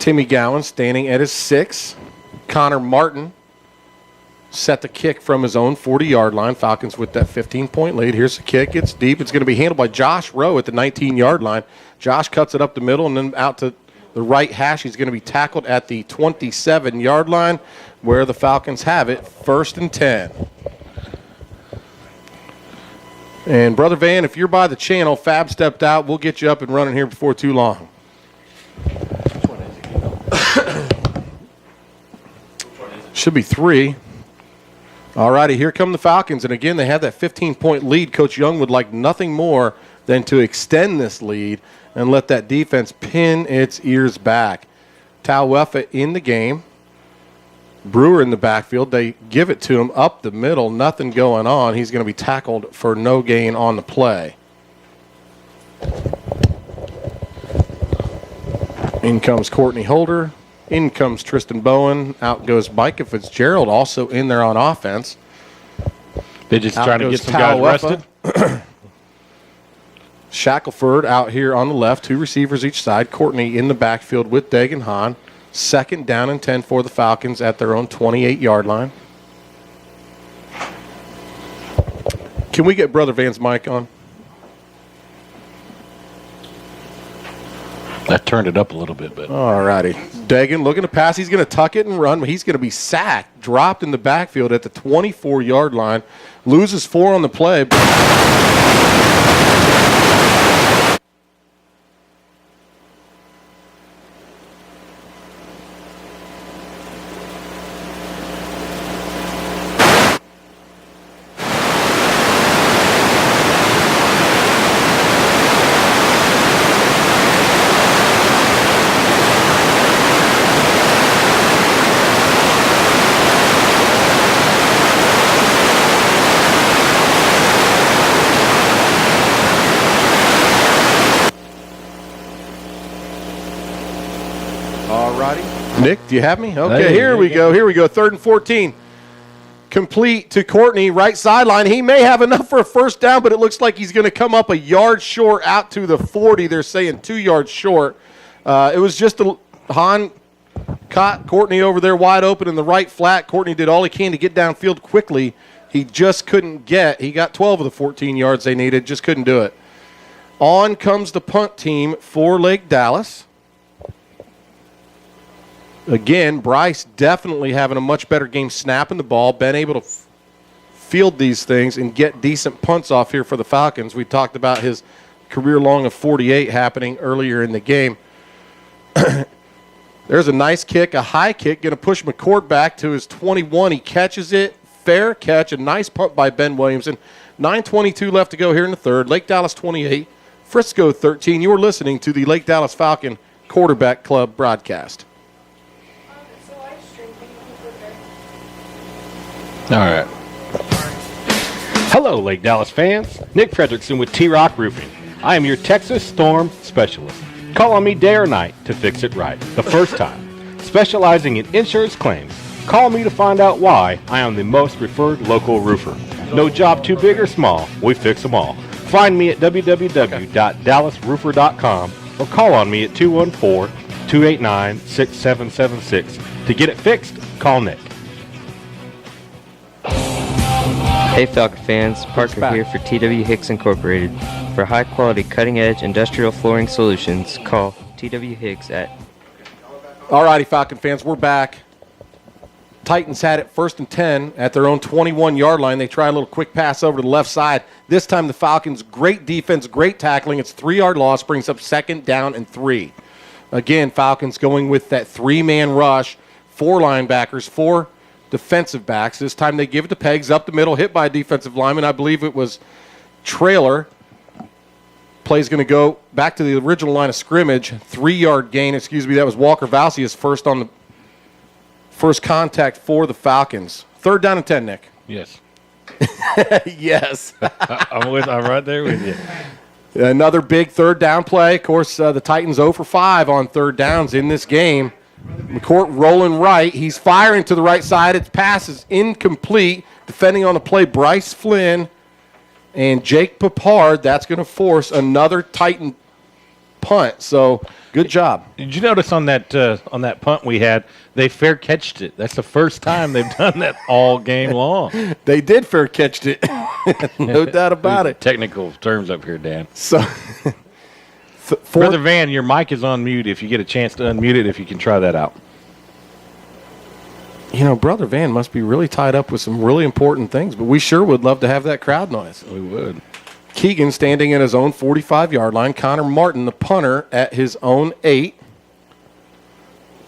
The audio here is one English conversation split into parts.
Timmy Gowan standing at his 6. Connor Martin set the kick from his own 40-yard line. Falcons with that 15-point lead. Here's the kick. It's deep. It's going to be handled by Josh Rowe at the 19-yard line. Josh cuts it up the middle and then out to the right hash. He's going to be tackled at the 27-yard line where the Falcons have it, 1st and 10. And, Brother Van, if you're by the channel, Fab stepped out. We'll get you up and running here before too long. Should be 3. All righty, here come the Falcons. And, again, they have that 15-point lead. Coach Young would like nothing more than to extend this lead and let that defense pin its ears back. Tauwefa in the game. Brewer in the backfield. They give it to him up the middle. Nothing going on. He's going to be tackled for no gain on the play. In comes Courtney Holder. In comes Tristan Bowen. Out goes Micah Fitzgerald, also in there on offense. They're just trying to get some guys rested. Shackelford out here on the left, 2 receivers each side. Courtney in the backfield with Dagan Hahn. 2nd down and 10 for the Falcons at their own 28-yard line. Can we get Brother Van's mic on? I turned it up a little bit. All righty. Dagan looking to pass. He's going to tuck it and run. He's going to be sacked, dropped in the backfield at the 24-yard line. Loses 4 on the play. Nick, do you have me? Okay, hey, here we go. 3rd and 14. Complete to Courtney, right sideline. He may have enough for a 1st down, but it looks like he's going to come up a yard short out to the 40. They're saying 2 yards short. It was just Hahn caught Courtney over there wide open in the right flat. Courtney did all he can to get downfield quickly. He just couldn't get. He got 12 of the 14 yards they needed, just couldn't do it. On comes the punt team for Lake Dallas. Again, Bryce definitely having a much better game snapping the ball, been able to field these things and get decent punts off here for the Falcons. We talked about his career long of 48 happening earlier in the game. There's a nice kick, a high kick, going to push McCourt back to his 21. He catches it, fair catch, a nice punt by Ben Williamson. 9:22 left to go here in the 3rd. Lake Dallas 28, Frisco 13. You're listening to the Lake Dallas Falcon Quarterback Club broadcast. All right. Hello, Lake Dallas fans. Nick Fredrickson with T-Rock Roofing. I am your Texas storm specialist. Call on me day or night to fix it right, the first time. Specializing in insurance claims. Call me to find out why I am the most referred local roofer. No job too big or small, we fix them all. Find me at www.dallasroofer.com or call on me at 214-289-6776. To get it fixed, call Nick. Hey Falcon fans, Parker here for TW Hicks Incorporated. For high-quality, cutting-edge industrial flooring solutions, call TW Hicks at... All righty, Falcon fans, we're back. Titans had it 1st and 10 at their own 21-yard line. They try a little quick pass over to the left side. This time the Falcons, great defense, great tackling. It's 3-yard loss, brings up 2nd down and 3. Again, Falcons going with that 3-man rush, 4 linebackers, 4 defensive backs. This time they give it to Peggs up the middle, hit by a defensive lineman. I believe it was Trailer. Play's going to go back to the original line of scrimmage. 3-yard gain, That was Walker Valsius first on the first contact for the Falcons. 3rd down and 10, Nick. Yes. Yes. I'm right there with you. Another big 3rd down play. Of course, the Titans 0 for 5 on 3rd downs in this game. McCourt rolling right. He's firing to the right side. Its pass is incomplete. Defending on the play, Bryce Flynn and Jake Papard. That's going to force another Titan punt. So good job. Did you notice on that punt we had, they fair catched it? That's the first time they've done that all game long. They did fair catch it. No doubt about it. Technical terms up here, Dan. So, Brother Van, your mic is on mute. If you get a chance to unmute it, if you can try that out. You know, Brother Van must be really tied up with some really important things, but we sure would love to have that crowd noise. We would. Keegan standing at his own 45-yard line. Connor Martin, the punter, at his own 8.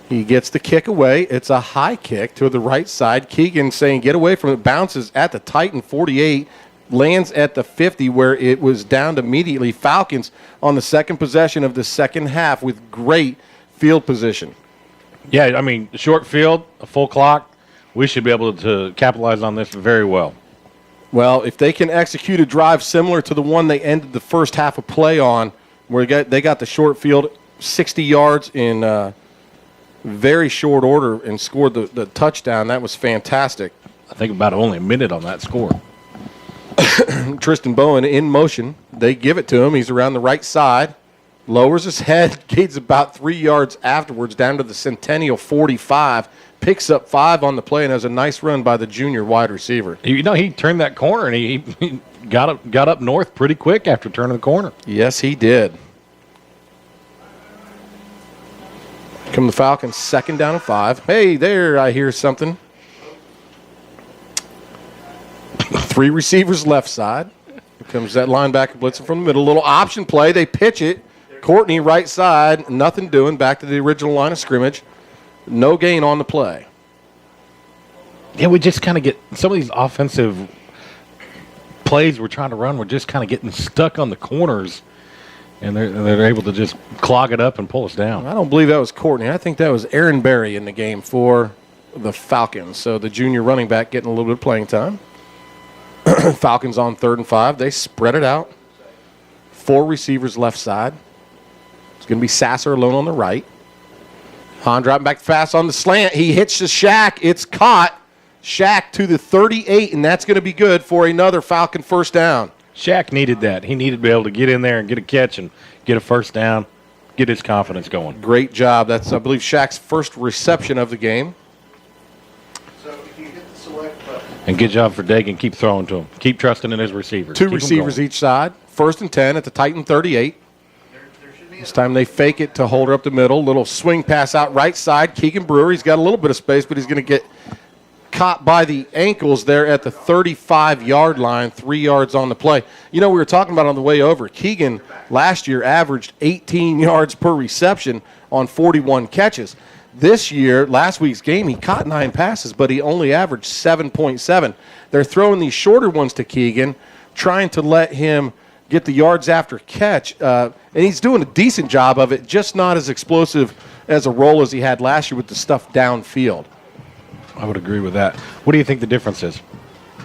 He gets the kick away. It's a high kick to the right side. Keegan saying get away from it. Bounces at the Titan 48. Lands at the 50 where it was downed immediately. Falcons on the second possession of the second half with great field position. Yeah, I mean, short field, a full clock. We should be able to capitalize on this very well. Well, if they can execute a drive similar to the one they ended the first half of play on, where they got the short field 60 yards in very short order and scored the touchdown, that was fantastic. I think about only a minute on that score. Tristan Bowen in motion. They give it to him. He's around the right side. Lowers his head, gains about 3 yards afterwards down to the Centennial 45. Picks up 5 on the play and has a nice run by the junior wide receiver. You know, he turned that corner and he got up north pretty quick after turning the corner. Yes, he did. Come the Falcons, 2nd down and 5. Hey, there, I hear something. 3 receivers left side. Here comes that linebacker blitzing from the middle. Little option play. They pitch it. Courtney right side. Nothing doing. Back to the original line of scrimmage. No gain on the play. Yeah, we just kind of get some of these offensive plays we're trying to run. We're just kind of getting stuck on the corners, and they're able to just clog it up and pull us down. I don't believe that was Courtney. I think that was Aaron Berry in the game for the Falcons. So the junior running back getting a little bit of playing time. Falcons on 3rd and 5. They spread it out. 4 receivers left side. It's going to be Sasser alone on the right. Hahn dropping back fast on the slant. He hits the Shack. It's caught. Shack to the 38, and that's going to be good for another Falcon first down. Shaq needed that. He needed to be able to get in there and get a catch and get a first down, get his confidence going. Great job. That's, I believe, Shaq's first reception of the game. So if you hit the select button. And good job for Dagan. Keep throwing to him. Keep trusting in his receivers. 2 Keep 'em receivers going. each side. 1st and 10 at the Titan 38. This time they fake it to hold her up the middle. Little swing pass out right side. Keegan Brewer, he's got a little bit of space, but he's going to get caught by the ankles there at the 35-yard line, 3 yards on the play. You know, we were talking about on the way over, Keegan last year averaged 18 yards per reception on 41 catches. This year, last week's game, he caught 9 passes, but he only averaged 7.7. They're throwing these shorter ones to Keegan, trying to let him get the yards after catch, and he's doing a decent job of it, just not as explosive as a roll as he had last year with the stuff downfield. I would agree with that. What do you think the difference is?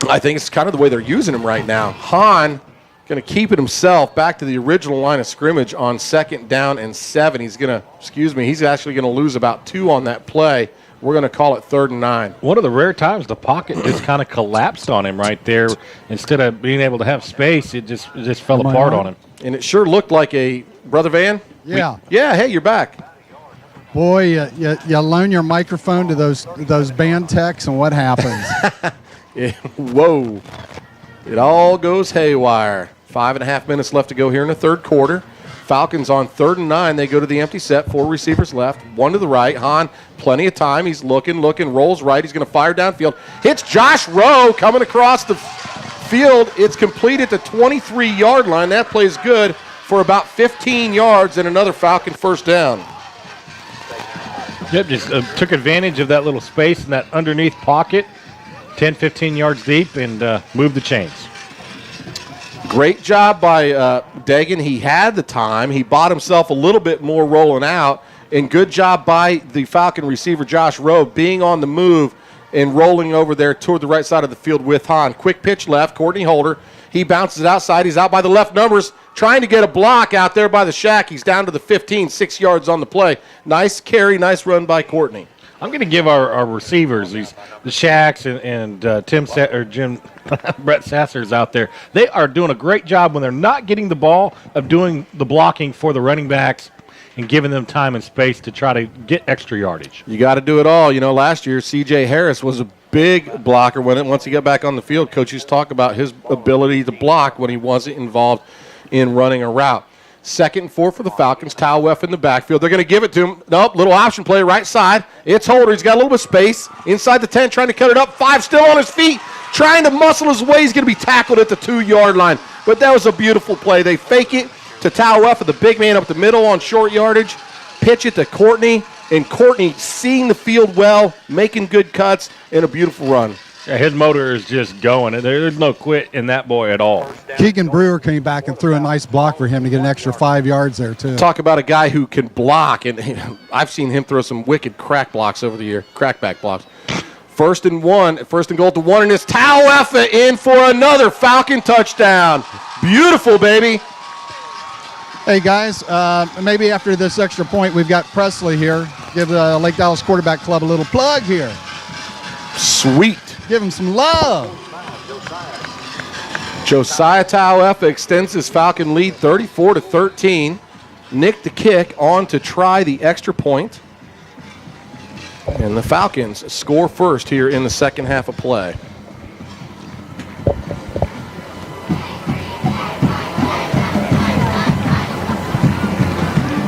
I think it's kind of the way they're using him right now. Hahn going to keep it himself back to the original line of scrimmage on 2nd down and 7. He's going to, he's actually going to lose about 2 on that play. We're going to call it 3rd and 9. One of the rare times the pocket just kind of collapsed on him right there. Instead of being able to have space, it just fell apart on him. And it sure looked like a Brother Van. Yeah. Hey, you're back. Boy, you loan your microphone to those band techs, and what happens? Yeah, whoa. It all goes haywire. 5.5 minutes left to go here in the 3rd quarter. Falcons on 3rd and 9. They go to the empty set. 4 receivers left. 1 to the right. Hahn, plenty of time. He's looking, rolls right. He's going to fire downfield. Hits Josh Rowe coming across the field. It's complete at the 23-yard line. That play's good for about 15 yards and another Falcon first down. Yep, just took advantage of that little space in that underneath pocket, 10, 15 yards deep, and moved the chains. Great job by Dagan. He had the time. He bought himself a little bit more rolling out. And good job by the Falcon receiver, Josh Rowe, being on the move and rolling over there toward the right side of the field with Hahn. Quick pitch left, Courtney Holder. He bounces it outside. He's out by the left numbers, trying to get a block out there by the Shack. He's down to the 15, 6 yards on the play. Nice carry, nice run by Courtney. I'm going to give our receivers, the Shaqs and Jim Brett Sasser's out there. They are doing a great job when they're not getting the ball of doing the blocking for the running backs and giving them time and space to try to get extra yardage. You got to do it all. Last year, C.J. Harris was a big blocker once he got back on the field. Coaches talk about his ability to block when he wasn't involved in running a route. 2nd and 4 for the Falcons. Talweff in the backfield. They're going to give it to him. Nope, little option play right side. It's Holder. He's got a little bit of space inside the 10, trying to cut it up. 5 still on his feet, trying to muscle his way. He's going to be tackled at the 2-yard line. But that was a beautiful play. They fake it to Talweff, the big man up the middle on short yardage. Pitch it to Courtney, and Courtney seeing the field well, making good cuts, and a beautiful run. Yeah, his motor is just going. There's no quit in that boy at all. Keegan Brewer came back and threw a nice block for him to get an extra 5 yards there, too. Talk about a guy who can block, and I've seen him throw some wicked crack blocks over the year, crackback blocks. 1st and goal to 1, and it's Talweff in for another Falcon touchdown. Beautiful, baby. Hey, guys, maybe after this extra point, we've got Presley here. Give the Lake Dallas Quarterback Club a little plug here. Sweet. Give him some love. Josiah Talweff extends his Falcon lead 34-13. Nick the kick on to try the extra point. And the Falcons score first here in the second half of play.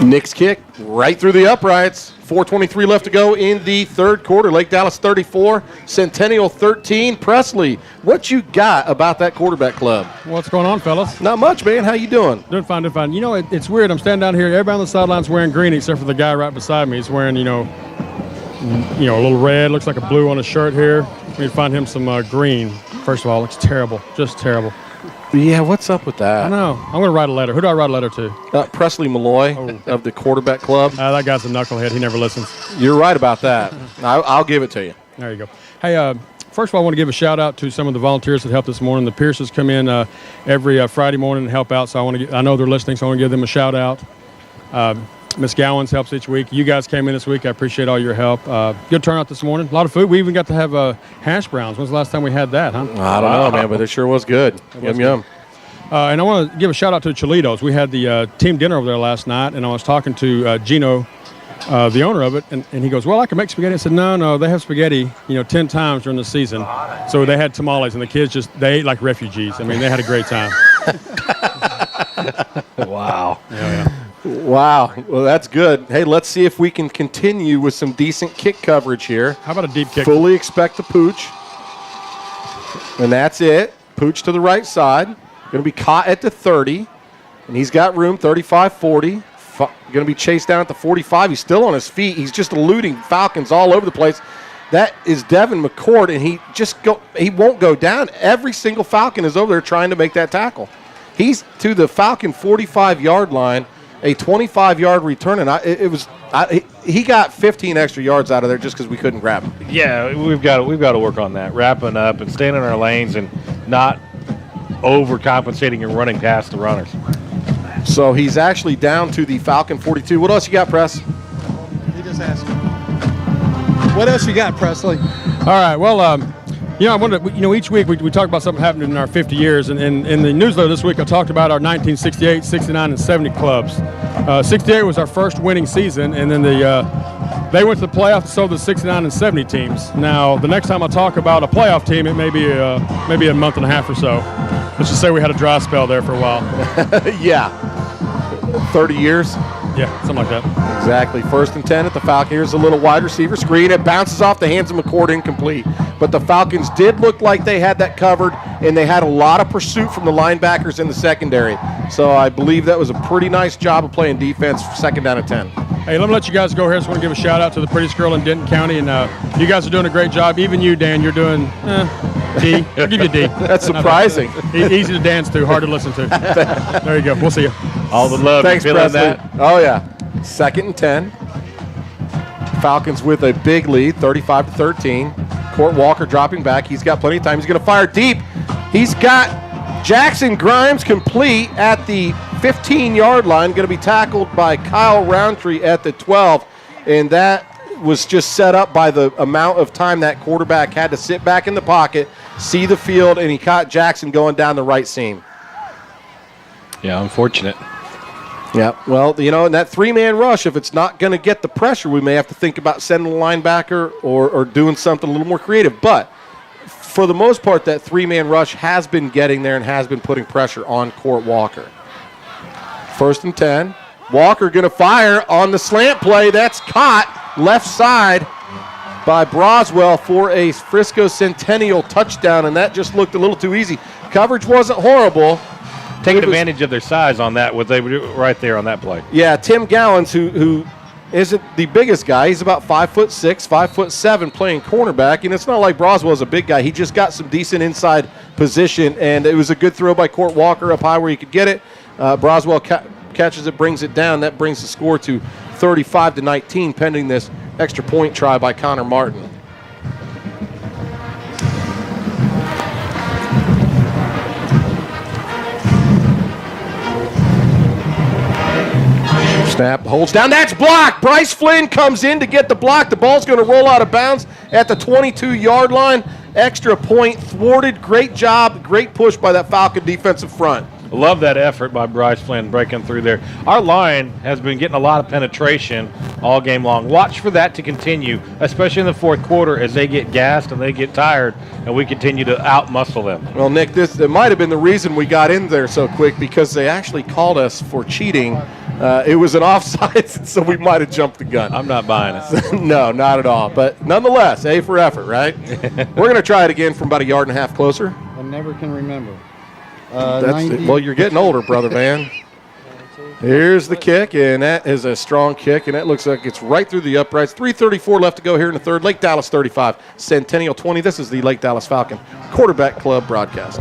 Nick's kick right through the uprights. 4:23 left to go in the third quarter. Lake Dallas 34, Centennial 13. Presley, what you got about that quarterback club? What's going on, fellas? Not much, man. How you doing? Doing fine, doing fine. It's weird. I'm standing down here. Everybody on the sidelines wearing green except for the guy right beside me. He's wearing, a little red. Looks like a blue on his shirt here. We need to find him some green. First of all, looks terrible. Just terrible. Yeah, what's up with that? I know. I'm going to write a letter. Who do I write a letter to? Presley Malloy of the quarterback club. That guy's a knucklehead. He never listens. You're right about that. I'll give it to you. There you go. Hey, first of all, I want to give a shout-out to some of the volunteers that helped this morning. The Pierces come in every Friday morning and help out, so I know they're listening, so I want to give them a shout-out. Miss Gowans helps each week. You guys came in this week. I appreciate all your help. Good turnout this morning. A lot of food. We even got to have hash browns. When's the last time we had that, huh? I don't know, man, but it sure was good. Yum. And I want to give a shout-out to Cholitos. We had the team dinner over there last night, and I was talking to Gino, the owner of it, and he goes, well, I can make spaghetti. I said, no, they have spaghetti, 10 times during the season. So they had tamales, and the kids they ate like refugees. I mean, they had a great time. Wow. Yeah. Wow. Well, that's good. Hey, let's see if we can continue with some decent kick coverage here. How about a deep kick? Fully expect the pooch. And that's it. Pooch to the right side. Going to be caught at the 30. And he's got room, 35-40. Going to be chased down at the 45. He's still on his feet. He's just eluding Falcons all over the place. That is Devin McCord, and he won't go down. Every single Falcon is over there trying to make that tackle. He's to the Falcon 45-yard line, a 25-yard return, and he got 15 extra yards out of there just because we couldn't grab him. Yeah, we've got to work on that, wrapping up and staying in our lanes and not overcompensating and running past the runners. So he's actually down to the Falcon 42. What else you got, Press? He just asked me. What else you got, Presley? All right. Well, I wanted to, each week we talk about something happening in our 50 years. And in the newsletter this week, I talked about our 1968, 69, and 70 clubs. 68 was our first winning season, and then they went to the playoffs, so the 69 and 70 teams. Now, the next time I talk about a playoff team, it may be a month and a half or so. Let's just say we had a dry spell there for a while. Yeah. 30 years? Yeah, something like that. Exactly. 1st and 10 at the Falcons. Here's a little wide receiver screen. It bounces off the hands of McCord, incomplete. But the Falcons did look like they had that covered, and they had a lot of pursuit from the linebackers in the secondary. So I believe that was a pretty nice job of playing defense, 2nd down and 10. Hey, let me let you guys go here. I just want to give a shout-out to the prettiest girl in Denton County, and you guys are doing a great job. Even you, Dan, you're doing D. I'll give you a D. That's surprising. Easy to dance to, hard to listen to. There you go. We'll see you. All the love. Thanks, you feeling Presley. that? Oh, yeah. 2nd and 10. Falcons with a big lead, 35-13. Court Walker dropping back. He's got plenty of time. He's going to fire deep. He's got Jackson Grimes complete at the 15-yard line. Going to be tackled by Kyle Roundtree at the 12. And that was just set up by the amount of time that quarterback had to sit back in the pocket, see the field, and he caught Jackson going down the right seam. Yeah, unfortunate. Yeah, well, in that three-man rush, if it's not going to get the pressure, we may have to think about sending a linebacker or doing something a little more creative. But for the most part, that three-man rush has been getting there and has been putting pressure on Court Walker. 1st and 10. Walker going to fire on the slant play. That's caught left side by Broswell for a Frisco Centennial touchdown, and that just looked a little too easy. Coverage wasn't horrible. Taking advantage of their size on that, what they would do right there on that play. Yeah, Tim Gallons, who isn't the biggest guy. He's about 5'6", 5'7", playing cornerback, and it's not like Broswell's a big guy. He just got some decent inside position, and it was a good throw by Court Walker up high where he could get it. Broswell catches it, brings it down. That brings the score to 35-19, pending this extra point try by Connor Martin. Snap, holds down, that's blocked. Bryce Flynn comes in to get the block. The ball's going to roll out of bounds at the 22-yard line. Extra point thwarted. Great job, great push by that Falcon defensive front. Love that effort by Bryce Flynn breaking through there. Our line has been getting a lot of penetration all game long. Watch for that to continue, especially in the fourth quarter as they get gassed and they get tired and we continue to out-muscle them. Well, Nick, it might have been the reason we got in there so quick because they actually called us for cheating. It was an offside, so we might have jumped the gun. I'm not buying it. No, not at all. But nonetheless, A for effort, right? We're going to try it again from about a yard and a half closer. I never can remember. Well, you're getting older, Brother Van. Here's the kick, and that is a strong kick, and that looks like it's right through the uprights. 3:34 left to go here in the third. Lake Dallas 35, Centennial 20. This is the Lake Dallas Falcon Quarterback Club broadcast.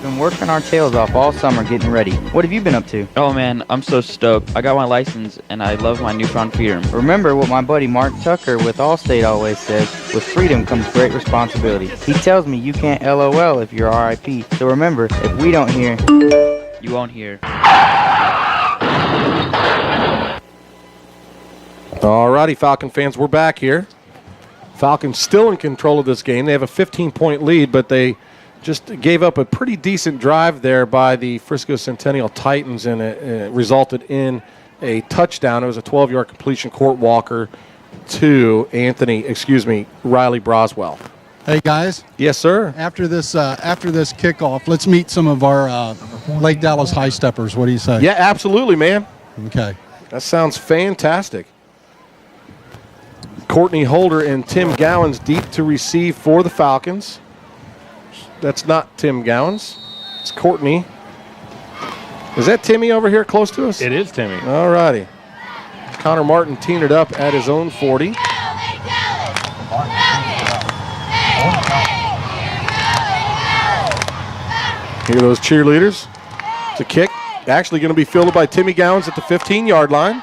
Been working our tails off all summer getting ready. What have you been up to? Oh man, I'm so stoked. I got my license and I love my newfound freedom. Remember what my buddy Mark Tucker with Allstate always says, with freedom comes great responsibility. He tells me you can't LOL if you're RIP. So remember, if we don't hear, You won't hear. All righty, Falcon fans, we're back here. Falcons still in control of this game. They have a 15-point lead, but they just gave up a pretty decent drive there by the Frisco Centennial Titans, and it resulted in a touchdown. It was a 12-yard completion. Court Walker to Riley Broswell. Hey, guys. Yes, sir. After this kickoff, let's meet some of our Lake Dallas high steppers. What do you say? Yeah, absolutely, man. Okay. That sounds fantastic. Courtney Holder and Tim Gowans deep to receive for the Falcons. That's not Tim Gowans. It's Courtney. Is that Timmy over here close to us? It is Timmy. All righty. Connor Martin teeing it up at his own 40. Here are those cheerleaders. It's a kick. Actually going to be fielded by Timmy Gowans at the 15-yard line.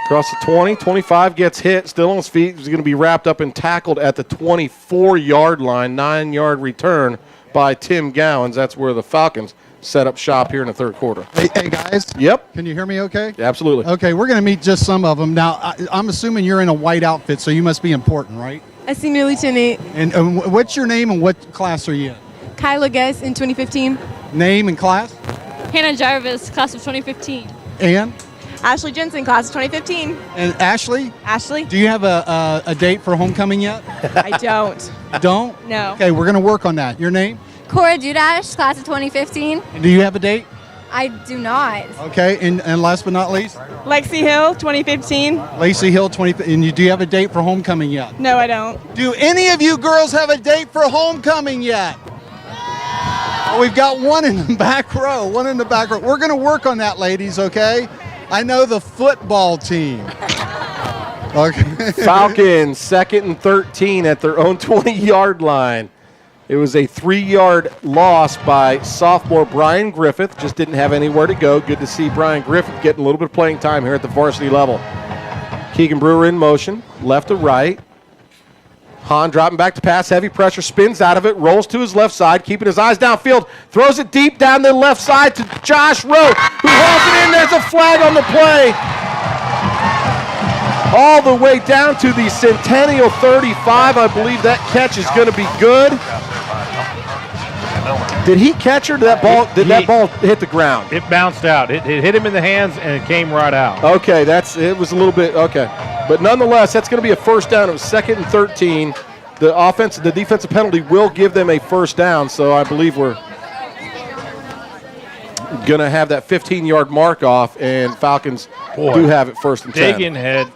Across the 20, 25, gets hit, still on his feet. He's going to be wrapped up and tackled at the 24-yard line. 9-yard return by Tim Gowans. That's where the Falcons set up shop here in the third quarter. Hey, guys. Yep. Can you hear me okay? Absolutely. Okay, we're going to meet just some of them. Now, I'm assuming you're in a white outfit, so you must be important, right? I Senior Lieutenant And what's your name and what class are you in? Kyla Guess in 2015. Name and class? Hannah Jarvis, class of 2015. And? Ashley Jensen, class of 2015. And Ashley? Ashley? Do you have a date for homecoming yet? I don't. Don't? No. Okay, we're going to work on that. Your name? Cora Dudash, class of 2015. And do you have a date? I do not. Okay, and last but not least? Lexi Hill, 2015. Lacey Hill, 20. And do you have a date for homecoming yet? No, I don't. Do any of you girls have a date for homecoming yet? Oh, we've got one in the back row. One in the back row. We're going to work on that, ladies, okay? I know the football team. Okay. Falcons, 2nd and 13 at their own 20-yard line. It was a 3-yard loss by sophomore Brian Griffith. Just didn't have anywhere to go. Good to see Brian Griffith getting a little bit of playing time here at the varsity level. Keegan Brewer in motion, left to right. Hahn dropping back to pass, heavy pressure, spins out of it, rolls to his left side, keeping his eyes downfield, throws it deep down the left side to Josh Rowe, who hauls it in. There's a flag on the play. All the way down to the Centennial 35. I believe that catch is going to be good. Did he catch her? That ball hit the ground? It bounced out. It hit him in the hands, and it came right out. Okay, it was a little bit, okay. But nonetheless, that's going to be a first down. It was 2nd and 13. The defensive penalty will give them a first down, so I believe we're going to have that 15-yard mark off, and Falcons do have it 1st and 10. Dagan had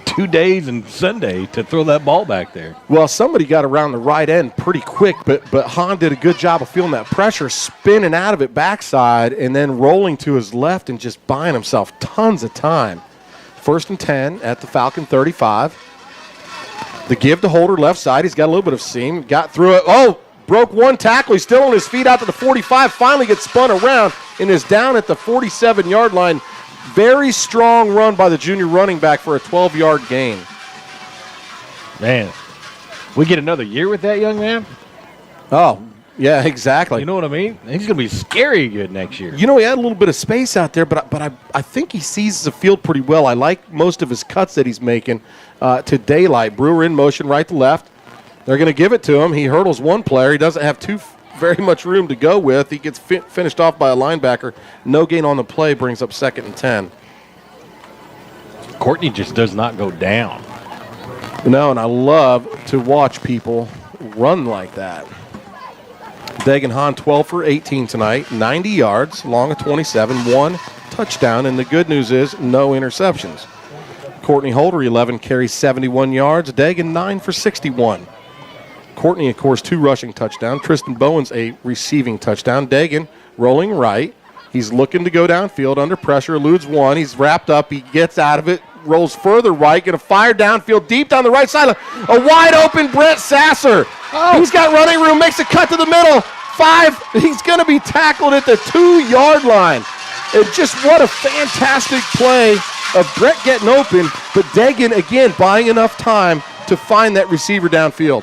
two days and Sunday to throw that ball back there. Well, somebody got around the right end pretty quick, but Hahn did a good job of feeling that pressure, spinning out of it backside, and then rolling to his left and just buying himself tons of time. 1st and 10 at the Falcon 35. The give to Holder left side. He's got a little bit of seam. Got through it. Oh, broke one tackle. He's still on his feet out to the 45. Finally gets spun around and is down at the 47-yard line. Very strong run by the junior running back for a 12-yard gain. Man, we get another year with that young man? Oh, yeah, exactly. You know what I mean? He's going to be scary good next year. You know, he had a little bit of space out there, but I think he sees the field pretty well. I like most of his cuts that he's making to daylight. Brewer in motion right to left. They're going to give it to him. He hurdles one player. He doesn't have very much room to go with. He gets finished off by a linebacker. No gain on the play, brings up 2nd and 10. Courtney just does not go down. No, and I love to watch people run like that. Dagan Hahn 12 for 18 tonight, 90 yards, long of 27, 1 touchdown, and the good news is no interceptions. Courtney Holder 11 carries 71 yards, Dagan 9 for 61. Courtney, of course, 2 rushing touchdowns. Tristan Bowens a receiving touchdown. Dagan rolling right. He's looking to go downfield under pressure, eludes one. He's wrapped up. He gets out of it, rolls further right, going to fire downfield deep down the right sideline. A wide open Brent Sasser. Oh. He's got running room, makes a cut to the middle. 5. He's going to be tackled at the 2-yard line. And just what a fantastic play of Brett getting open, but Dagan, again, buying enough time to find that receiver downfield.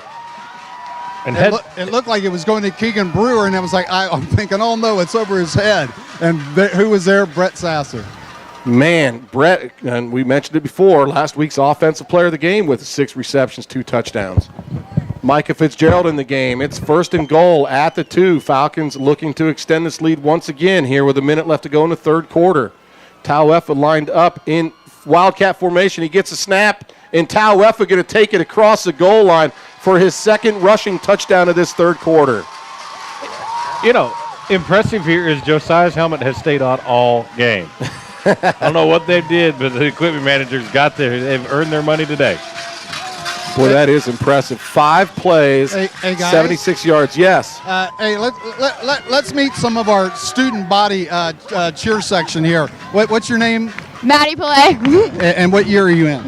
And it looked like it was going to Keegan Brewer, and I was like, I'm thinking, oh, no, it's over his head. And who was there? Brett Sasser. Man, Brett, and we mentioned it before, last week's offensive player of the game with 6 receptions, 2 touchdowns. Micah Fitzgerald in the game. It's 1st and goal at the 2. Falcons looking to extend this lead once again here with a minute left to go in the 3rd quarter. Tauefa lined up in Wildcat formation. He gets a snap, and Tauefa going to take it across the goal line for his 2nd rushing touchdown of this 3rd quarter. You know, impressive here is Josiah's helmet has stayed on all game. I don't know what they did, but the equipment managers got there. They've earned their money today. Boy, that is impressive. 5 plays, hey, guys. 76 yards. Yes. Hey, let's meet some of our student body cheer section here. What's your name? Maddie Pillay. And what year are you in?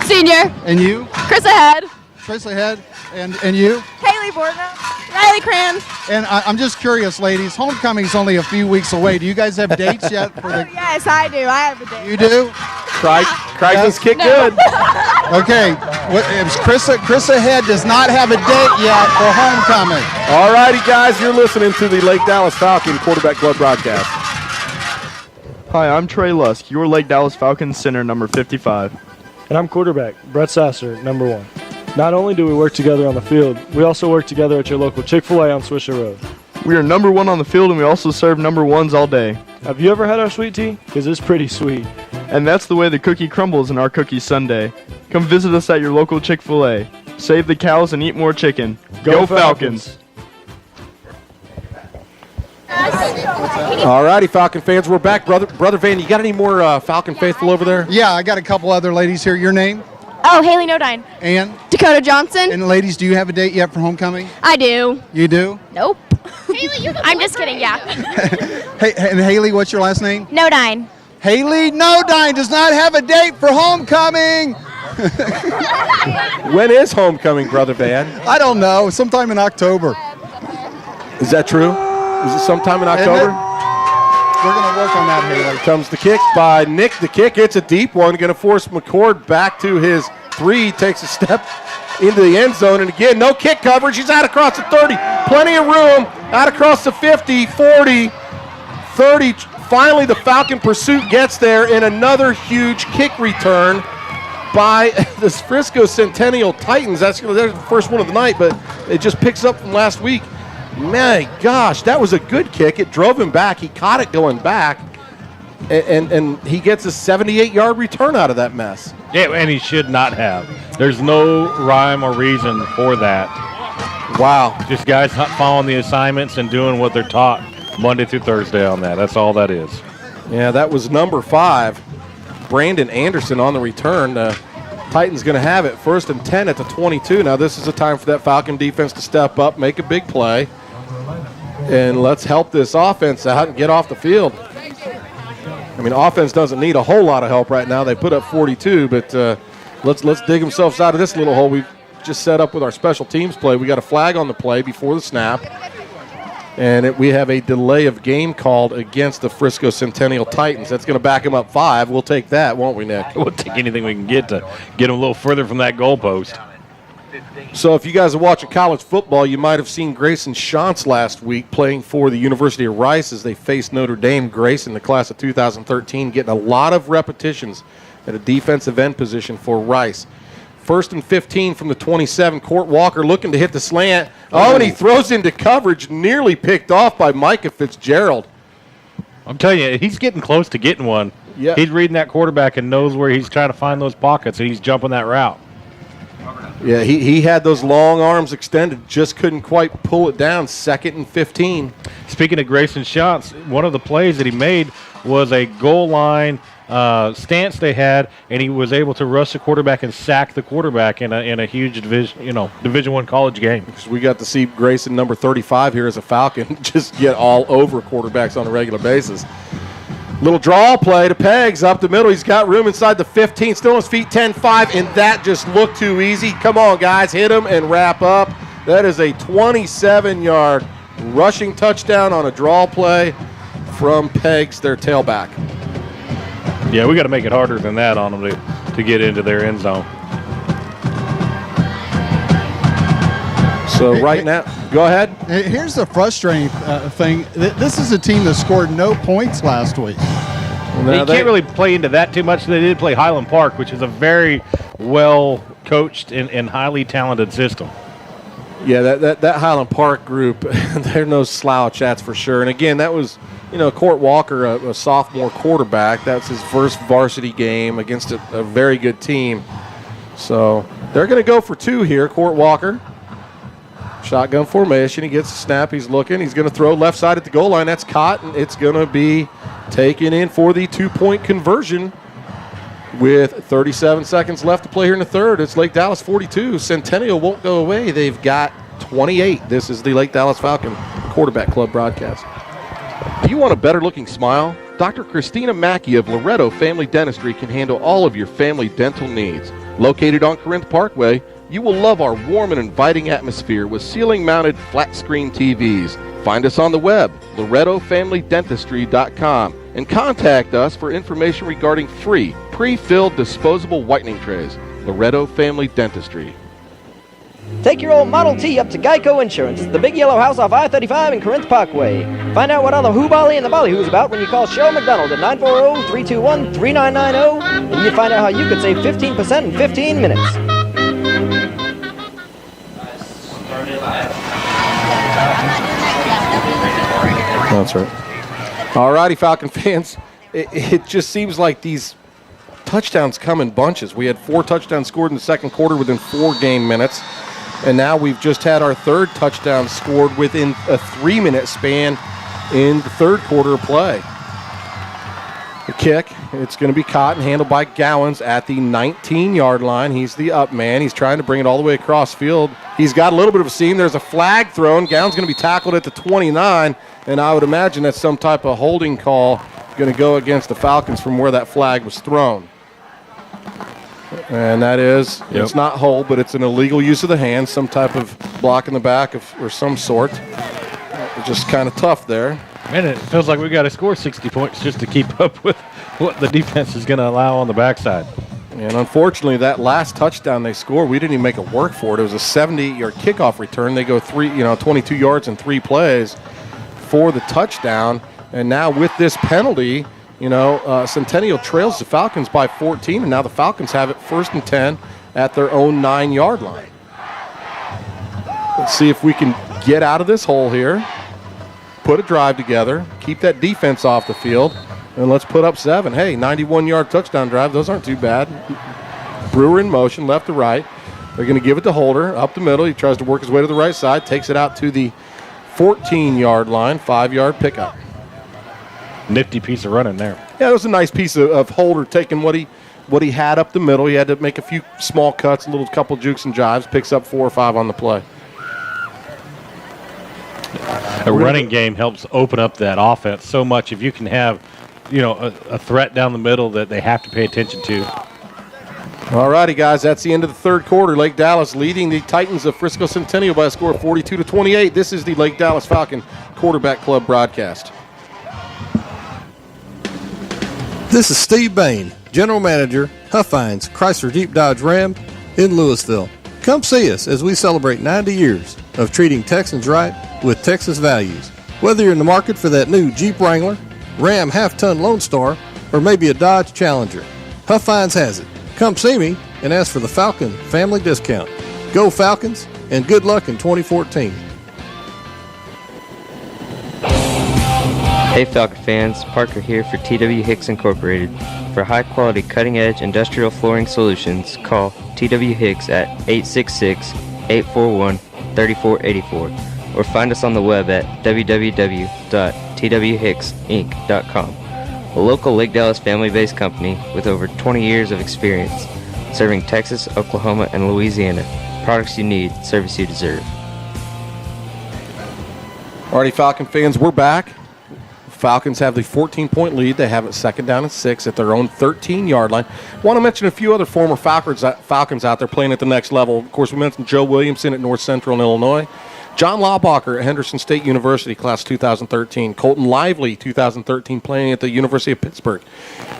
Senior. And you? Chris Ahead. Trace Ahead. And you? Haley Bortner. Riley Cran. And I'm just curious, ladies. Homecoming's only a few weeks away. Do you guys have dates yet for the? Yes, I do. I have a date. You do? Crichton's kick good. Okay. Chris Ahead does not have a date yet for homecoming. All righty, guys. You're listening to the Lake Dallas Falcon Quarterback Club broadcast. Hi, I'm Trey Lusk, your Lake Dallas Falcons center, number 55. And I'm quarterback, Brett Sasser, number 1. Not only do we work together on the field, we also work together at your local Chick-fil-A on Swisher Road. We are number 1 on the field, and we also serve number 1s all day. Have you ever had our sweet tea? Because it's pretty sweet. And that's the way the cookie crumbles in our cookie sundae. Come visit us at your local Chick-fil-A. Save the cows and eat more chicken. Go Falcons! All righty, Falcon fans, we're back. Brother Van, you got any more Falcon faithful over there? Yeah, I got a couple other ladies here. Your name? Oh, Haley Nodine. And? Dakota Johnson. And ladies, do you have a date yet for homecoming? I do. You do? Nope. I'm just kidding, yeah. Hey, and Haley, what's your last name? Nodine. Haley Nodine does not have a date for homecoming. When is homecoming, Brother Van? I don't know. Sometime in October. Is that true? Is it sometime in October? We're going to work on that, Haley. Comes the kick by Nick. The kick, it's a deep one. Going to force McCord back to his 3. Takes a step into the end zone. And again, no kick coverage. He's out across the 30. Plenty of room. Out across the 50, 40, 30, finally the Falcon pursuit gets there in another huge kick return by the Frisco Centennial Titans. That's the first one of the night, but it just picks up from last week. My gosh, that was a good kick. It drove him back. He caught it going back, and he gets a 78-yard return out of that mess. Yeah, and he should not have. There's no rhyme or reason for that. Wow. Just guys following the assignments and doing what they're taught Monday through Thursday on that. That's all that is. Yeah, that was number 5. Brandon Anderson on the return. Titans going to have it 1st and 10 at the 22. Now this is a time for that Falcon defense to step up, make a big play, and let's help this offense out and get off the field. I mean, offense doesn't need a whole lot of help right now. They put up 42, but let's dig themselves out of this little hole we've just set up with our special teams play. We got a flag on the play before the snap. And we have a delay of game called against the Frisco Centennial Titans. That's going to back them up 5. We'll take that, won't we, Nick? We'll take anything we can get to get them a little further from that goalpost. So if you guys are watching college football, you might have seen Grayson Shantz last week playing for the University of Rice as they faced Notre Dame. Grayson, the class of 2013, getting a lot of repetitions at a defensive end position for Rice. 1st and 15 from the 27. Court Walker looking to hit the slant. Oh, and he throws into coverage, nearly picked off by Micah Fitzgerald. I'm telling you, he's getting close to getting one. Yeah. He's reading that quarterback and knows where he's trying to find those pockets, and he's jumping that route. Yeah, he had those long arms extended, just couldn't quite pull it down. 2nd and 15. Speaking of Grayson Shantz, one of the plays that he made was a goal line stance they had, and he was able to rush the quarterback and sack the quarterback in a huge Division I college game. Because we got to see Grayson, number 35 here as a Falcon, just get all over quarterbacks on a regular basis. Little draw play to Peggs up the middle. He's got room inside the 15, still on his feet, 10-5, and that just looked too easy. Come on, guys, hit him and wrap up. That is a 27-yard rushing touchdown on a draw play from Peggs, their tailback. Yeah, we got to make it harder than that on them to get into their end zone. So right now, go ahead. Here's the frustrating thing. This is a team that scored no points last week. You can't really play into that too much. They did play Highland Park, which is a very well-coached and highly talented system. Yeah, that Highland Park group, they're no slouch, that's for sure. And again, that was, Court Walker, a sophomore quarterback. That's his first varsity game against a very good team. So they're going to go for 2 here, Court Walker. Shotgun formation. He gets a snap. He's looking. He's going to throw left side at the goal line. That's caught, and it's going to be taken in for the 2-point conversion with 37 seconds left to play here in the third. It's Lake Dallas 42. Centennial won't go away. They've got 28. This is the Lake Dallas Falcon Quarterback Club broadcast. Do you want a better-looking smile? Dr. Christina Mackey of Loretto Family Dentistry can handle all of your family dental needs. Located on Corinth Parkway, you will love our warm and inviting atmosphere with ceiling-mounted flat-screen TVs. Find us on the web, LorettoFamilyDentistry.com, and contact us for information regarding free, pre-filled disposable whitening trays. Loretto Family Dentistry. Take your old Model T up to Geico Insurance, the big yellow house off I-35 in Corinth Parkway. Find out what all the hoo-bally and the ballyhoo's about when you call Cheryl McDonald at 940-321-3990, and you find out how you could save 15% in 15 minutes. That's right. All righty, Falcon fans. It just seems like these touchdowns come in bunches. We had 4 touchdowns scored in the second quarter within 4 game minutes, and now we've just had our 3rd touchdown scored within a 3-minute span in the 3rd quarter of play. The kick, it's going to be caught and handled by Gowans at the 19-yard line. He's the up man. He's trying to bring it all the way across field. He's got a little bit of a seam. There's a flag thrown. Gowans going to be tackled at the 29, and I would imagine that's some type of holding call going to go against the Falcons from where that flag was thrown. And that is, It's not hold, but it's an illegal use of the hand, some type of block in the back or some sort. It's just kind of tough there. Man, it feels like we've got to score 60 points just to keep up with what the defense is going to allow on the backside. And unfortunately, that last touchdown they scored, we didn't even make it work for it. It was a 70-yard kickoff return. They go 22 yards in 3 plays for the touchdown. And now with this penalty, Centennial trails the Falcons by 14, and now the Falcons have it 1st and 10 at their own 9-yard line. Let's see if we can get out of this hole here, put a drive together, keep that defense off the field, and let's put up 7. Hey, 91-yard touchdown drive. Those aren't too bad. Brewer in motion, left to right. They're going to give it to Holder up the middle. He tries to work his way to the right side, takes it out to the 14-yard line, 5-yard pickup. Nifty piece of running there. Yeah, it was a nice piece of Holder taking what he had up the middle. He had to make a few small cuts, a little couple jukes and jives, picks up 4 or 5 on the play. A running game helps open up that offense so much. If you can have, a threat down the middle that they have to pay attention to. All righty, guys, that's the end of the third quarter. Lake Dallas leading the Titans of Frisco Centennial by a score of 42-28. This is the Lake Dallas Falcon Quarterback Club broadcast. This is Steve Bain, General Manager, Huffines Chrysler Jeep Dodge Ram in Louisville. Come see us as we celebrate 90 years of treating Texans right with Texas values. Whether you're in the market for that new Jeep Wrangler, Ram half-ton Lone Star, or maybe a Dodge Challenger, Huffines has it. Come see me and ask for the Falcon family discount. Go Falcons, and good luck in 2014. Hey Falcon fans, Parker here for TW Hicks Incorporated. For high-quality, cutting-edge industrial flooring solutions, call TW Hicks at 866-841-3484 or find us on the web at www.twhicksinc.com. A local Lake Dallas family-based company with over 20 years of experience serving Texas, Oklahoma, and Louisiana. Products you need, service you deserve. Alrighty, Falcon fans, we're back. Falcons have the 14-point lead. They have it 2nd down and 6 at their own 13-yard line. Want to mention a few other former Falcons out there playing at the next level. Of course, we mentioned Joe Williamson at North Central in Illinois. John Laubacher at Henderson State University, class 2013. Colton Lively, 2013, playing at the University of Pittsburgh.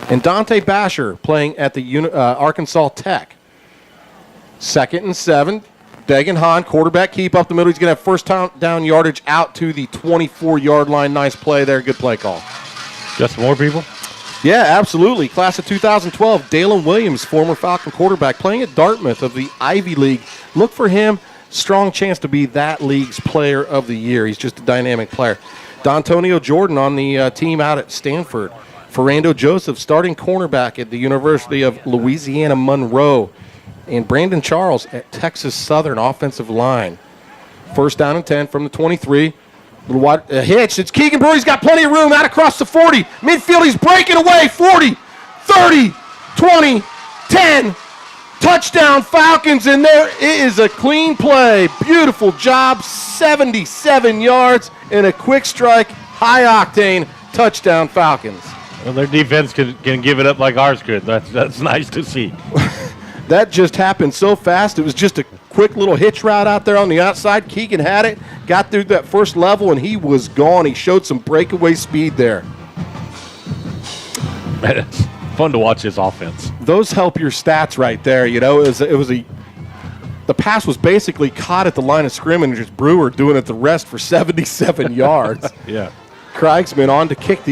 And Dante Basher playing at the Arkansas Tech. 2nd and 7. Dagan Hahn, quarterback, keep up the middle. He's going to have first down yardage out to the 24-yard line. Nice play there. Good play call. Just more people? Yeah, absolutely. Class of 2012, Dalen Williams, former Falcon quarterback, playing at Dartmouth of the Ivy League. Look for him. Strong chance to be that league's player of the year. He's just a dynamic player. D'Antonio Jordan on the team out at Stanford. Ferrando Joseph, starting cornerback at the University of Louisiana Monroe. And Brandon Charles at Texas Southern offensive line. First down and 10 from the 23. Little wide hitch. It's Keegan Brewer. He's got plenty of room out across the 40. Midfield, he's breaking away. 40, 30, 20, 10. Touchdown Falcons, and there it is, a clean play. Beautiful job. 77 yards and a quick strike, high octane touchdown Falcons. Well, their defense can give it up like ours could. That's nice to see. That just happened so fast. It was just a quick little hitch route out there on the outside. Keegan had it, got through that first level, and he was gone. He showed some breakaway speed there. It's fun to watch his offense. Those help your stats right there. The pass was basically caught at the line of scrimmage. Just Brewer doing it the rest for 77 yards. Yeah. Kriegsman on to kick the